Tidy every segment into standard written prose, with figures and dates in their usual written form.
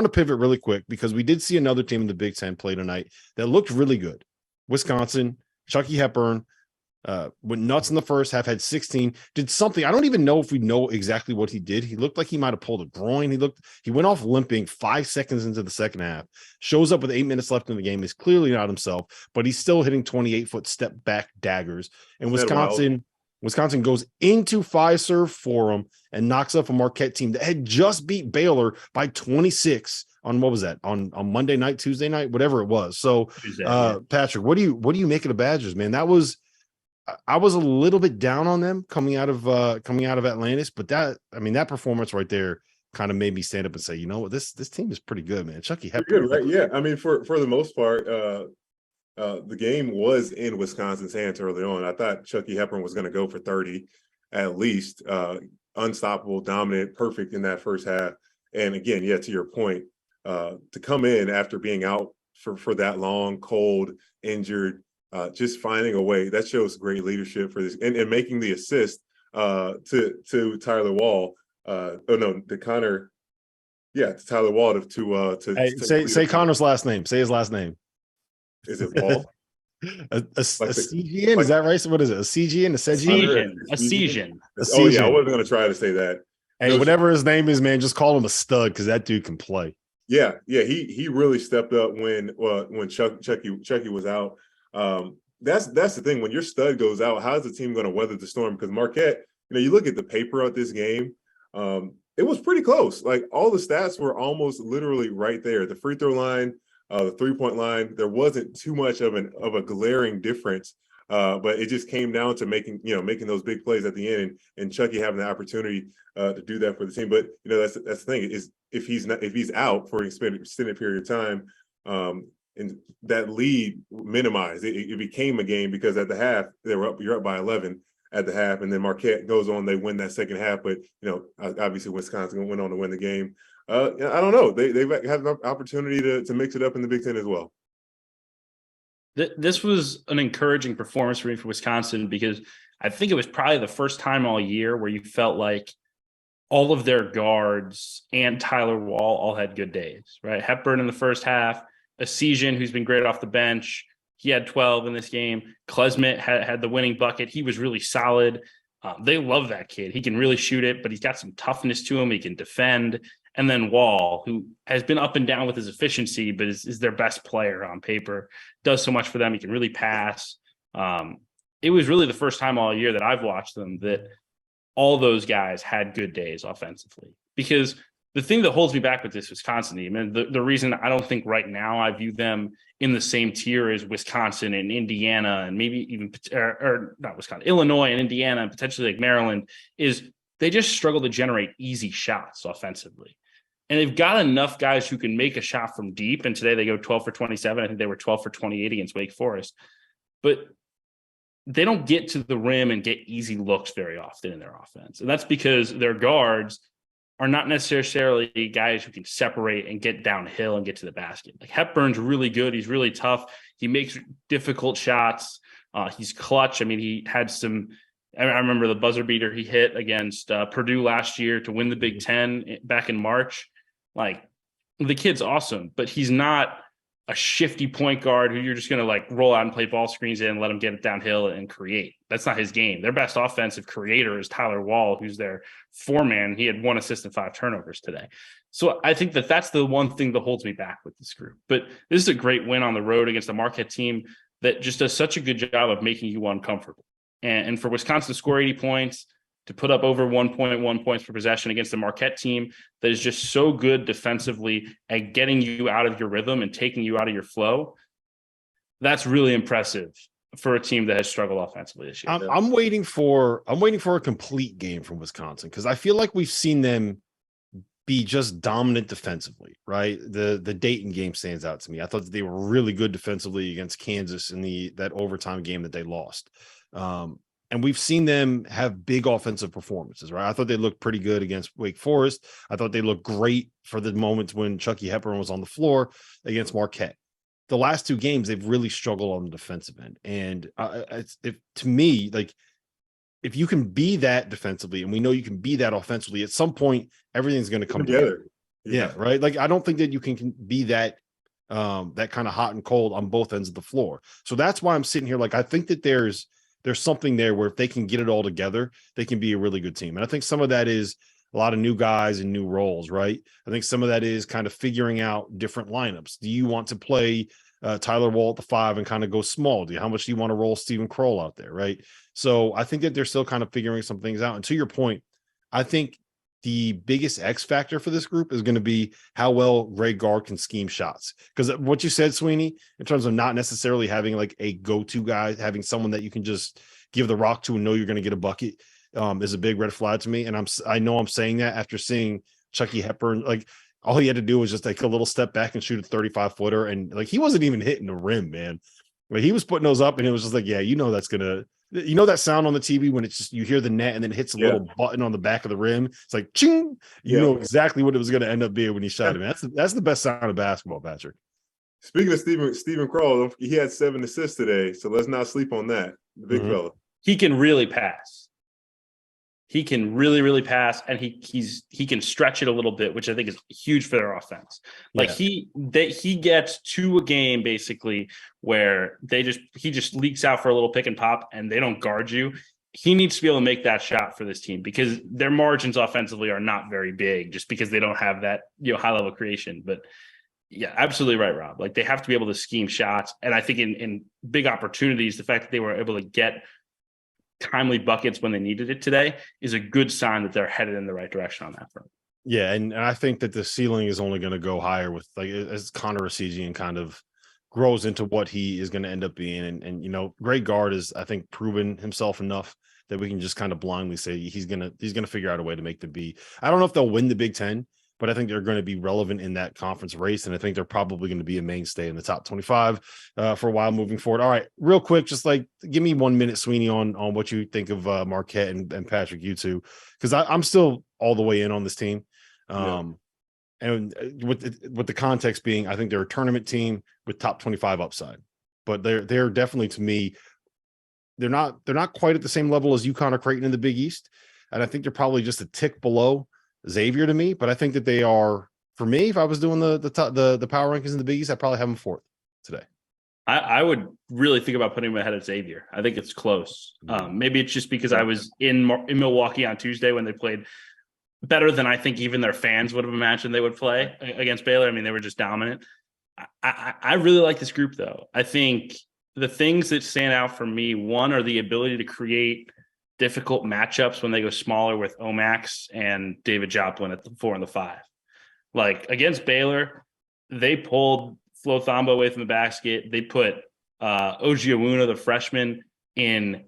want to pivot really quick because we did see another team in the Big Ten play tonight that looked really good. Wisconsin, Chucky Hepburn, went nuts in the first half, had 16, did something. I don't even know if we know exactly what he did. He looked like he might have pulled a groin. He went off limping 5 seconds into the second half, shows up with 8 minutes left in the game, is clearly not himself, but he's still hitting 28-foot step back daggers. And Wisconsin goes into Fiserv Forum and knocks up a Marquette team that had just beat Baylor by 26 on what was that on Monday night, Tuesday night, whatever it was. So Patrick, what do you make of the Badgers, man? I was a little bit down on them coming out of Atlantis, but that performance right there kind of made me stand up and say, you know what, this team is pretty good, man. Chucky Hepburn, good, right? Yeah, I mean, for the most part, the game was in Wisconsin's hands early on. I thought Chucky Hepburn was going to go for 30 at least, unstoppable, dominant, perfect in that first half. And again, yeah, to your point, to come in after being out for that long, cold, injured. Just finding a way that shows great leadership for this, and making the assist to Tyler Wall. To Tyler Wall to say Connor's last name. Say his last name. Is it Wall? a Cegian? Is that right? So what is it? A Cegian? A Cegian. Oh yeah, I wasn't going to try to say that. Hey, whatever his name is, man, just call him a stud because that dude can play. Yeah, he really stepped up when Chucky was out. That's the thing. When your stud goes out, how's the team going to weather the storm? Because Marquette, you look at the paper of this game, it was pretty close. Like all the stats were almost literally right there. The free throw line, the 3-point line, there wasn't too much of a glaring difference. But it just came down to making those big plays at the end, and Chucky having the opportunity to do that for the team. But that's the thing is if he's out for an extended period of time, and that lead minimized. It became a game because at the half you're up by 11 at the half, and then Marquette goes on, they win that second half. But obviously Wisconsin went on to win the game. I don't know. They've had an opportunity to mix it up in the Big Ten as well. This was an encouraging performance for me for Wisconsin because I think it was probably the first time all year where you felt like all of their guards and Tyler Wall all had good days, right? Hepburn in the first half, Cegian, who's been great off the bench, he had 12 in this game. Klesmit had the winning bucket. He was really solid. They love that kid. He can really shoot it, but he's got some toughness to him. He can defend. And then Wall, who has been up and down with his efficiency, but is their best player on paper, does so much for them. He can really pass. It was really the first time all year that I've watched them that all those guys had good days offensively. Because the thing that holds me back with this Wisconsin team, and the reason I don't think right now I view them in the same tier as Wisconsin and Indiana, and maybe even or not Wisconsin, Illinois and Indiana, and potentially like Maryland, is they just struggle to generate easy shots offensively. And they've got enough guys who can make a shot from deep. And today they go 12 for 27. I think they were 12 for 28 against Wake Forest. But they don't get to the rim and get easy looks very often in their offense. And that's because their guards are not necessarily guys who can separate and get downhill and get to the basket. Like Hepburn's really good. He's really tough. He makes difficult shots. He's clutch. I mean, he had I remember the buzzer beater he hit against Purdue last year to win the Big Ten back in March. Like, the kid's awesome, but he's not a shifty point guard who you're just going to like roll out and play ball screens in and let him get it downhill and create. That's not his game. Their best offensive creator is Tyler Wall, who's their foreman. He had 1 assist and 5 turnovers today. So I think that's the one thing that holds me back with this group. But this is a great win on the road against a Marquette team that just does such a good job of making you uncomfortable. And for Wisconsin to score 80 points, to put up over 1.1 points per possession against the Marquette team that is just so good defensively at getting you out of your rhythm and taking you out of your flow, that's really impressive for a team that has struggled offensively this year. I'm waiting for a complete game from Wisconsin because I feel like we've seen them be just dominant defensively, right? The Dayton game stands out to me. I thought that they were really good defensively against Kansas in that overtime game that they lost. And we've seen them have big offensive performances, right? I thought they looked pretty good against Wake Forest. I thought they looked great for the moments when Chucky Hepburn was on the floor against Marquette. The last 2 games, they've really struggled on the defensive end. And to me, like, if you can be that defensively, and we know you can be that offensively, at some point, everything's going to come together. Yeah, right. Like I don't think that you can be that that kind of hot and cold on both ends of the floor. So that's why I'm sitting here like I think that there's something there where if they can get it all together, they can be a really good team. And I think some of that is a lot of new guys and new roles, right? I think some of that is kind of figuring out different lineups. Do you want to play Tyler Wall at the 5 and kind of go small? How much do you want to roll Steven Kroll out there, right? So I think that they're still kind of figuring some things out. And to your point, I think the biggest X factor for this group is going to be how well Greg Gard can scheme shots. Because what you said, Sweeney, in terms of not necessarily having like a go-to guy, having someone that you can just give the rock to and know you're going to get a bucket, is a big red flag to me. And I know I'm saying that after seeing Chucky Hepburn, like all he had to do was just take a little step back and shoot a 35-footer, and like he wasn't even hitting the rim, man. Like he was putting those up, and it was just like, yeah, that's gonna. You know that sound on the TV when it's just you hear the net and then it hits a little button on the back of the rim. It's like ching. You know exactly what it was going to end up being when he shot it. That's the best sound of basketball, Patrick. Speaking of Steven Kroll, he had 7 assists today, so let's not sleep on that. The big fella. He can really pass. He can really, really pass, and he can stretch it a little bit, which I think is huge for their offense. Like he gets to a game basically where he just leaks out for a little pick and pop, and they don't guard you. He needs to be able to make that shot for this team because their margins offensively are not very big, just because they don't have that high level creation. But yeah, absolutely right, Rob. Like they have to be able to scheme shots, and I think in big opportunities, the fact that they were able to get timely buckets when they needed it today is a good sign that they're headed in the right direction on that front. Yeah, and I think that the ceiling is only going to go higher with like as Connor Rosigian kind of grows into what he is going to end up being. And Greg Gard is, I think, proven himself enough that we can just kind of blindly say he's gonna figure out a way to make the B. I don't know if they'll win the Big Ten, but I think they're going to be relevant in that conference race. And I think they're probably going to be a mainstay in the top 25 for a while moving forward. All right, real quick, just like give me 1 minute, Sweeney, on what you think of Marquette and Patrick, you two, because I'm still all the way in on this team. And with the context being, I think they're a tournament team with top 25 upside, but they're definitely, to me, they're not quite at the same level as UConn or Creighton in the Big East. And I think they're probably just a tick below Xavier to me, but I think that they are, for me, if I was doing the power rankings in the Big East, I'd probably have them 4th today. I would really think about putting them ahead of Xavier. I think it's close. Maybe it's just because I was in Milwaukee on Tuesday when they played better than I think even their fans would have imagined they would play against Baylor. I mean, they were just dominant. I really like this group, though. I think the things that stand out for me, one, are the ability to create difficult matchups when they go smaller with Omax and David Joplin at the 4 and the 5. Like against Baylor, they pulled Flo Thamba away from the basket. They put Oji Awuna, the freshman, in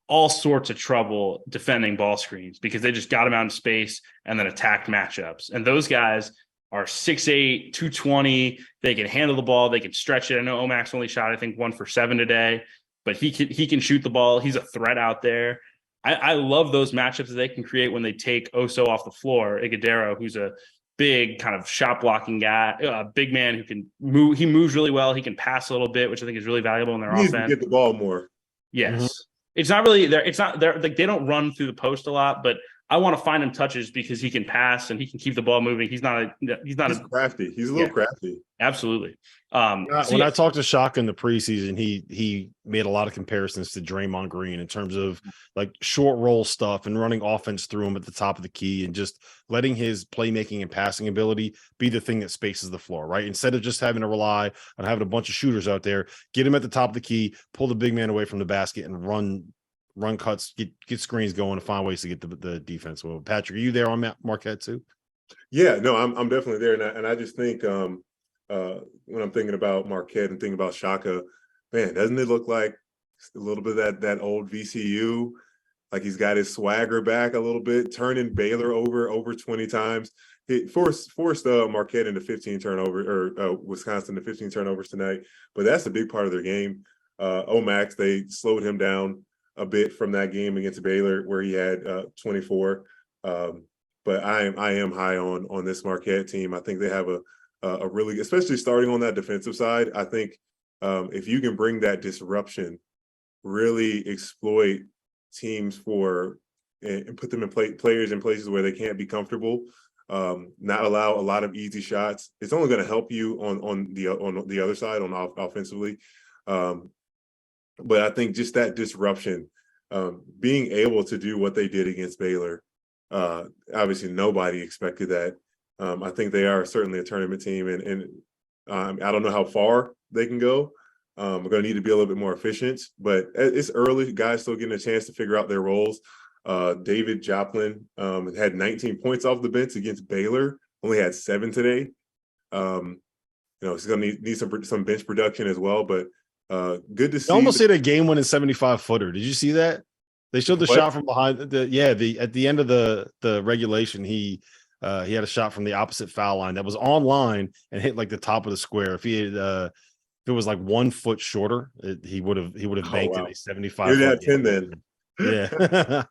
all sorts of trouble defending ball screens because they just got him out in space and then attacked matchups. And those guys are 6'8", 220. They can handle the ball. They can stretch it. I know Omax only shot, I think, 1 for 7 today, but he can shoot the ball. He's a threat out there. I love those matchups that they can create when they take Oso off the floor. Igudero, who's a big kind of shot blocking guy, a big man who can move. He moves really well. He can pass a little bit, which I think is really valuable in their offense. He needs to get the ball more. Yes. It's not really there. It's not there. Like they don't run through the post a lot, but I want to find him touches because he can pass and he can keep the ball moving. He's crafty. He's a little crafty. Absolutely. When I talked to Shaka in the preseason, he made a lot of comparisons to Draymond Green in terms of like short roll stuff and running offense through him at the top of the key and just letting his playmaking and passing ability be the thing that spaces the floor, right? Instead of just having to rely on having a bunch of shooters out there, get him at the top of the key, pull the big man away from the basket and run cuts, get screens going and find ways to get the defense. Well, Patrick, are you there on Marquette too? Yeah, no, I'm definitely there. And I just think when I'm thinking about Marquette and thinking about Shaka, man, doesn't it look like a little bit of that old VCU? Like he's got his swagger back a little bit, turning Baylor over 20 times. He forced Marquette into 15 turnovers, or Wisconsin to 15 turnovers tonight. But that's a big part of their game. Omax, they slowed him down a bit from that game against Baylor where he had 24. But I am high on this Marquette team. I think they have a really, especially starting on that defensive side. I think if you can bring that disruption, really exploit teams and put them in players in places where they can't be comfortable. not allow a lot of easy shots. It's only going to help you on the other side offensively. But I think just that disruption, being able to do what they did against Baylor, obviously nobody expected that. I think they are certainly a tournament team, and I don't know how far they can go. We're going to need to be a little bit more efficient, but it's early. Guys still getting a chance to figure out their roles. David Joplin had 19 points off the bench against Baylor, only had 7 today. He's going to need some bench production as well, but good to see. They almost hit a game-winning 75-footer. Did you see that? They showed the shot from behind at the end of the regulation. He had a shot from the opposite foul line that was on line and hit like the top of the square. If he had if it was like 1 foot shorter, he would have banked in a 75. You'd have 10 then. Yeah.